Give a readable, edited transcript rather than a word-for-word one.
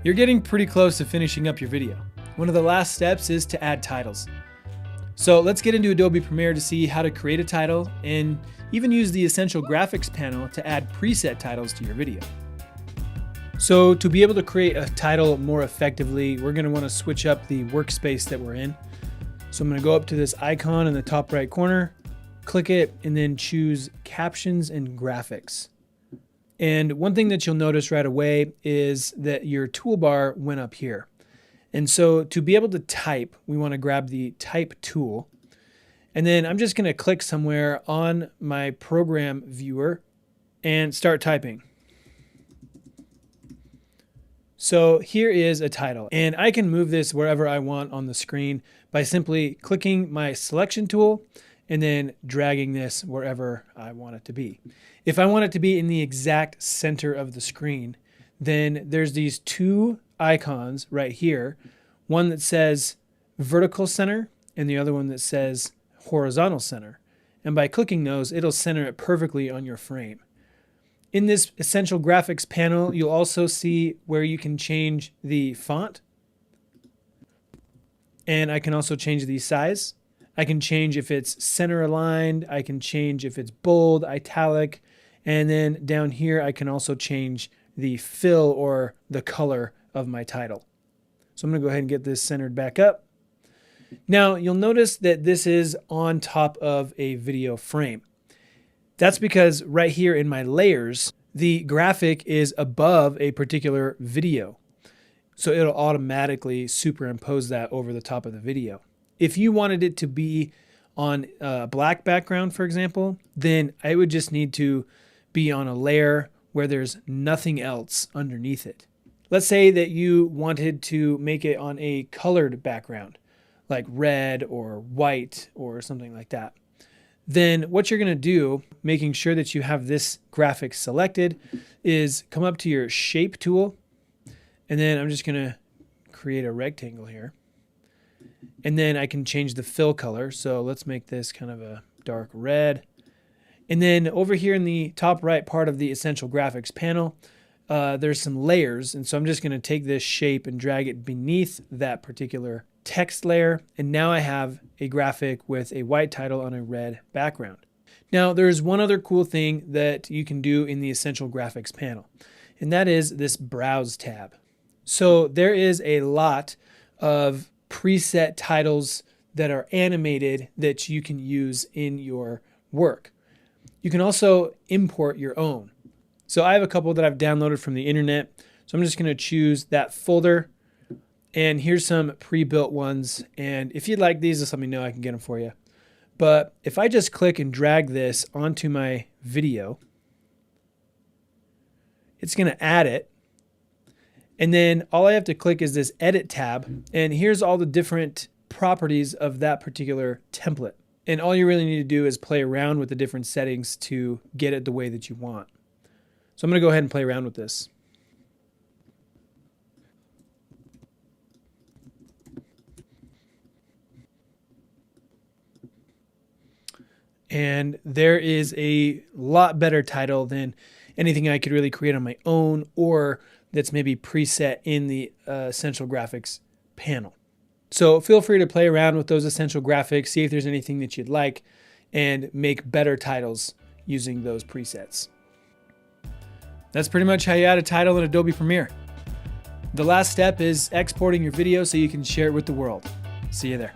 You're getting pretty close to finishing up your video. One of the last steps is to add titles. So let's get into Adobe Premiere to see how to create a title and even use the Essential Graphics panel to add preset titles to your video. So to be able to create a title more effectively, we're going to want to switch up the workspace that we're in. So I'm going to go up to this icon in the top right corner, click it, and then choose Captions and Graphics. And one thing that you'll notice right away is that your toolbar went up here. And so to be able to type, we want to grab the Type tool. And then I'm just going to click somewhere on my program viewer and start typing. So here is a title, and I can move this wherever I want on the screen by simply clicking my selection tool and then dragging this wherever I want it to be. If I want it to be in the exact center of the screen, then there's these two icons right here, one that says vertical center and the other one that says horizontal center. And by clicking those, it'll center it perfectly on your frame. In this Essential Graphics panel, you'll also see where you can change the font. And I can also change the size. I can change if it's center aligned. I can change if it's bold, italic. And then down here, I can also change the fill or the color of my title. So I'm going to go ahead and get this centered back up. Now, you'll notice that this is on top of a video frame. That's because right here in my layers, the graphic is above a particular video. So it'll automatically superimpose that over the top of the video. If you wanted it to be on a black background, for example, then I would just need to be on a layer where there's nothing else underneath it. Let's say that you wanted to make it on a colored background, like red or white or something like that. Then what you're going to do, making sure that you have this graphic selected, is come up to your Shape tool, and then I'm just going to create a rectangle here. And then I can change the fill color. So let's make this kind of a dark red. And then over here in the top right part of the Essential Graphics panel, there's some layers. And so I'm just going to take this shape and drag it beneath that particular text layer. And now I have a graphic with a white title on a red background. Now there's one other cool thing that you can do in the Essential Graphics panel, and that is this Browse tab. So there is a lot of preset titles that are animated that you can use in your work. You can also import your own. So I have a couple that I've downloaded from the internet. So I'm just going to choose that folder. And here's some pre-built ones. And if you'd like these, just let me know. I can get them for you. But if I just click and drag this onto my video, it's going to add it. And then all I have to click is this Edit tab. And here's all the different properties of that particular template. And all you really need to do is play around with the different settings to get it the way that you want. So I'm going to go ahead and play around with this. And there is a lot better title than anything I could really create on my own or that's maybe preset in the Essential Graphics panel. So feel free to play around with those Essential Graphics, see if there's anything that you'd like, and make better titles using those presets. That's pretty much how you add a title in Adobe Premiere. The last step is exporting your video so you can share it with the world. See you there.